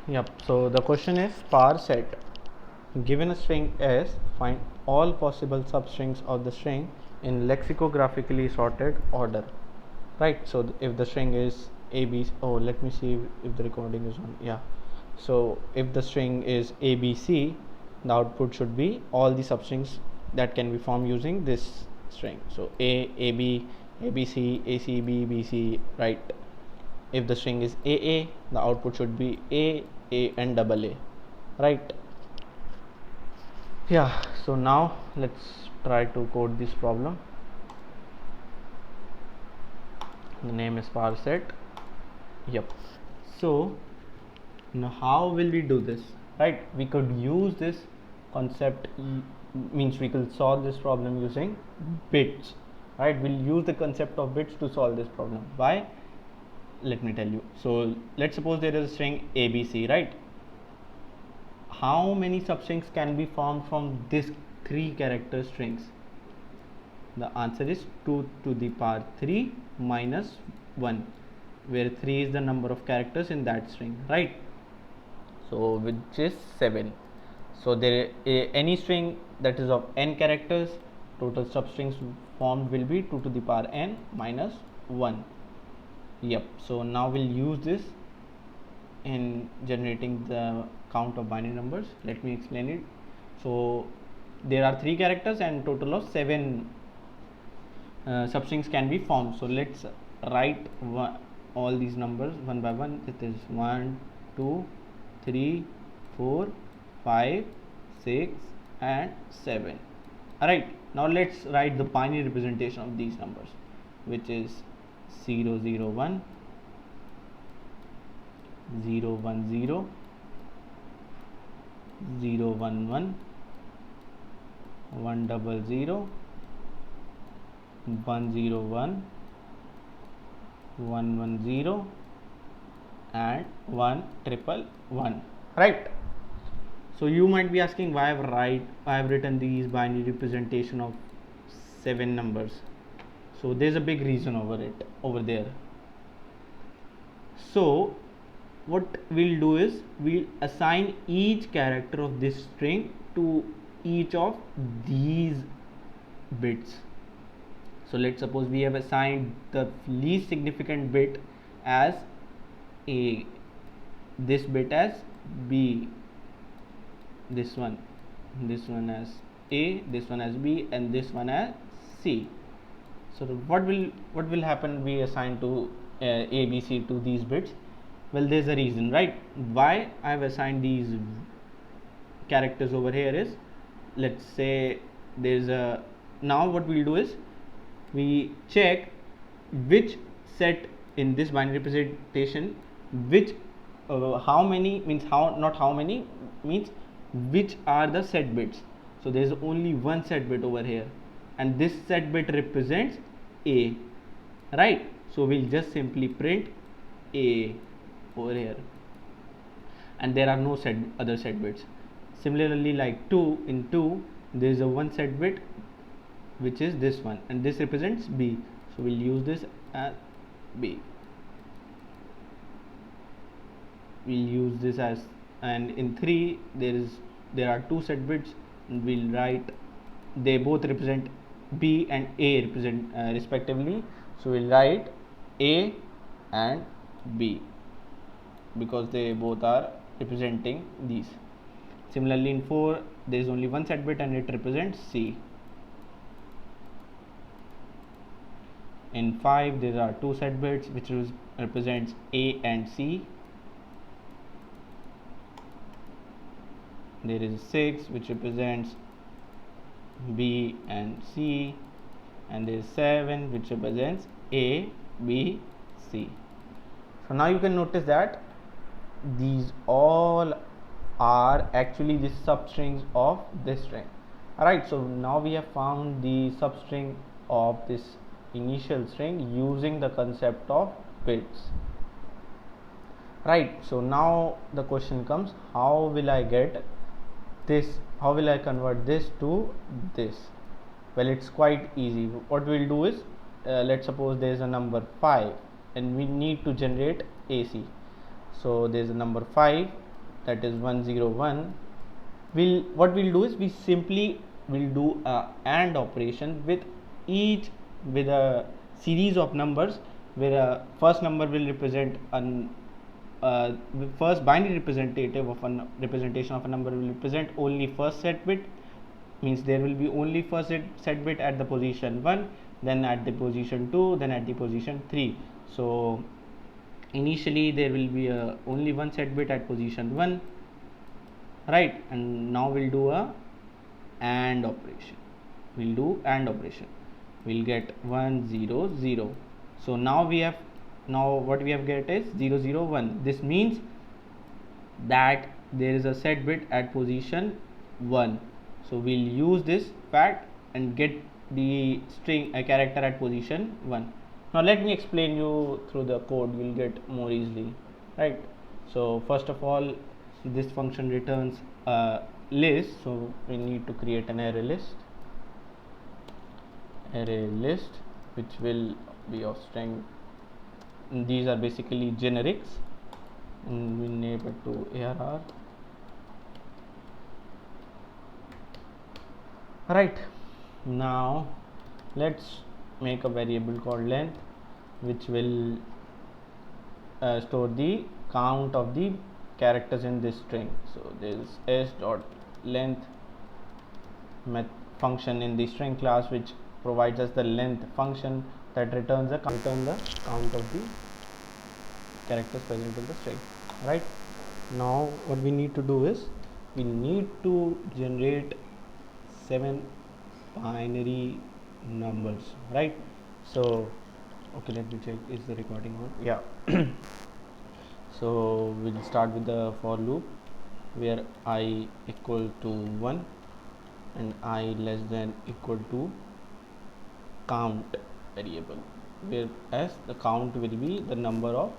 Yep. So the question is parse set. Given a string S, find all possible substrings of the string in lexicographically sorted order. Right. So if the string is AB, oh, let me see if the recording is on. Yeah. So if the string is ABC, the output should be all the substrings that can be formed using this string. So A, AB, ABC, ACB, BC, right? If the string is AA, the output should be A and double A, right? Yeah, so now let's try to code this problem. The name is parse set. Yep. So now how will we do this, right? We could use this concept, means we could solve this problem using bits, right? We'll use the concept of bits to solve this problem. Why? Let me tell you. So let's suppose there is a string ABC, right? How many substrings can be formed from this 3 character strings? The answer is 2 to the power 3 minus 1, where 3 is the number of characters in that string, right? So which is 7. So there any string that is of n characters, total substrings formed will be 2 to the power n minus 1. Yep. So now we'll use this in generating the count of binary numbers. Let me explain it. So there are 3 characters and total of 7 substrings can be formed. So let's write all these numbers one by one. It is 1, 2, 3, 4, 5, 6 and 7. Alright, now let's write the binary representation of these numbers, which is 0, 0, 1, 0, 1, 0, 0, 1, 1, 1, 0, 0, 1, 0, 1, 1, 1, 0 and 1, 1, 1, right? So you might be asking why I've written these binary representation of 7 numbers. So there's a big reason over there. So what we'll do is we'll assign each character of this string to each of these bits. So let's suppose we have assigned the least significant bit as A, this bit as B, this one as A, this one as B and this one as C. So what will happen, we assign to A, B, C to these bits? Well, there's a reason, right? Why I have assigned these characters over here is, let's say there's a, now what we'll do is we check which set in this binary representation, which how many means how, not how many means which are the set bits. So there is only one set bit over here and this set bit represents A, right? So we'll just simply print A over here and there are no other set bits. Similarly, like 2, in 2 there is a one set bit which is this one and this represents B, so we'll use this as B. We'll use this as, and in 3 there are 2 set bits and we'll write, they both represent B and A represent respectively, so we'll write A and B because they both are representing these. Similarly, in 4 there is only one set bit and it represents C. In 5 there are 2 set bits which represents A and C. There is 6 which represents B and C, and there is 7 which represents A, B, C. So now you can notice that these all are actually the substrings of this string. Alright, so now we have found the substring of this initial string using the concept of bits. Right, so now the question comes, how will I get this, how will I convert this to this? Well, it's quite easy. What we'll do is, let's suppose there is a number 5 and we need to generate AC. So there is a number 5 that is 101, what we'll do is we simply will do a AND operation with a series of numbers, where a first number will represent an first binary representative of a representation of a number will represent only first set bit, means there will be only first set bit at the position 1, then at the position 2, then at the position 3. So initially there will be only one set bit at position 1, right? And now we'll do a AND operation. We'll get 1 0 0. So now what we have get is 0 0 1. This means that there is a set bit at position 1. So we'll use this fact and get the string a character at position 1. Now let me explain you through the code, you'll get more easily, right? So first of all, this function returns a list, so we need to create an array list which will be of string. And these are basically generics, and we name it to ARR. Right, now let's make a variable called length, which will store the count of the characters in this string. So there is s.length function in the string class, which provides us the length function that returns the count of the characters present in the string. Right, now what we need to do is we need to generate 7 binary numbers, right? So okay, let me check, is the recording on? Yeah. So we'll start with the for loop where I equal to 1 and I less than equal to count variable, whereas the count will be the number of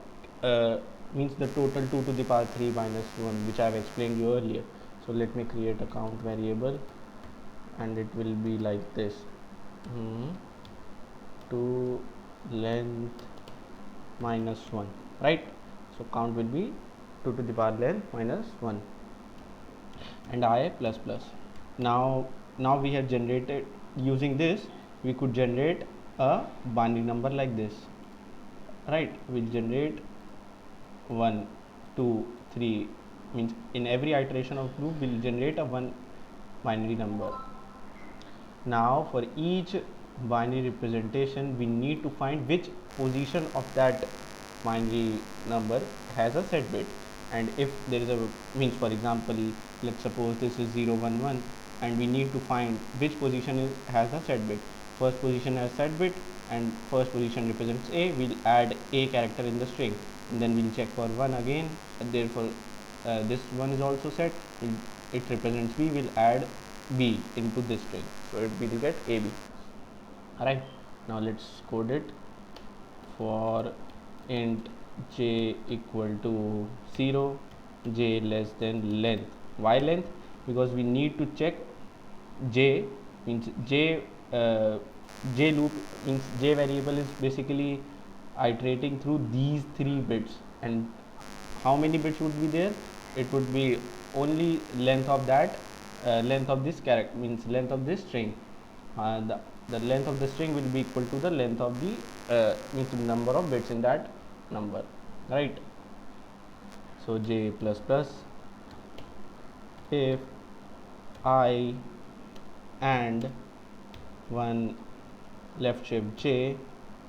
means the total 2 to the power 3 minus 1, which I have explained you earlier. So let me create a count variable, and it will be like this: to length minus 1, right? So count will be 2 to the power length minus 1 and I plus plus. Now we have generated, using this we could generate a binary number like this, right? We'll generate 1 2 3, means in every iteration of loop we'll generate a one binary number. Now for each binary representation we need to find which position of that binary number has a set bit, and if there is a, means for example, let's suppose this is 0 1 1 and we need to find which position has a set bit. First position has set bit and first position represents A, we'll add A character in the string, and then we'll check for 1 again, and therefore this one is also set, it represents B, we'll add B into this string, so it will get AB. Alright, now let's code it. For int j equal to 0, j less than length. Why length? Because we need to check j, means j loop, means j variable is basically iterating through these 3 bits, and how many bits would be there? It would be only length of that length of this character, means length of this string. The length of the string will be equal to the length of the means the number of bits in that number, right? So j plus plus, if I and one left shift j,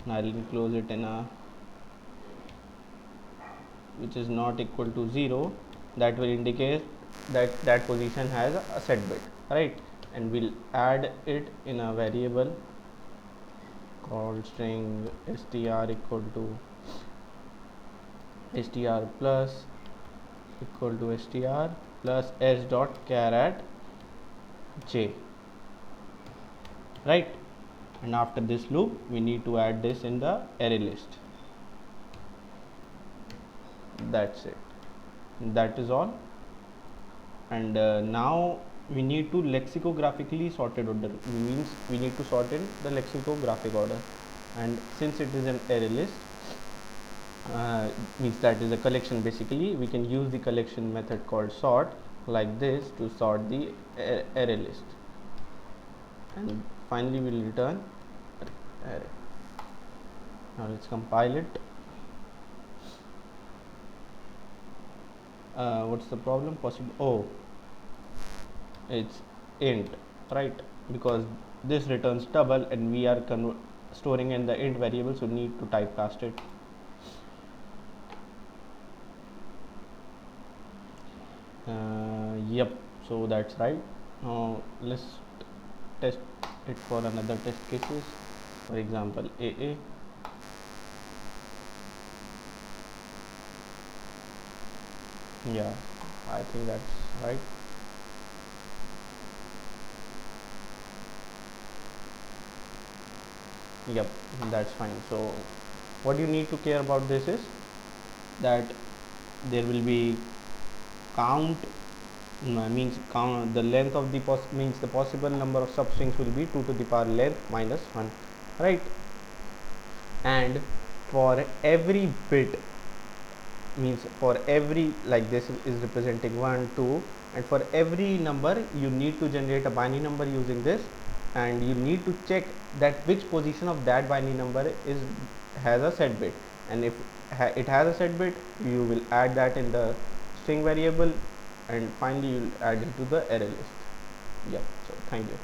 and I'll enclose it in a which is not equal to 0, that will indicate that position has a set bit, right? And we'll add it in a variable called string str equal to str plus equal to str plus s dot char at j, right? And after this loop we need to add this in the array list. That's it, that is all. And now we need to lexicographically sorted order, means we need to sort in the lexicographic order, and since it is an array list, means that is a collection. Basically we can use the collection method called sort like this to sort the array list, and finally we'll return array. Now let's compile it. What's the problem? Possible, oh, it's int, right? Because this returns double and we are storing in the int variable, so need to typecast it. Yep, so that's right. Now let's test it for another test cases. For example, AA. Yeah, I think that's right. Yep, that's fine. So what you need to care about this is that there will be count, means count the length of the means the possible number of substrings will be 2 to the power length minus 1, right? And for every bit, means for every, like this is representing 1 2, and for every number you need to generate a binary number using this, and you need to check that which position of that binary number is has a set bit, and if it has a set bit, you will add that in the string variable, and finally you will add it to the array list. Yeah, so thank you.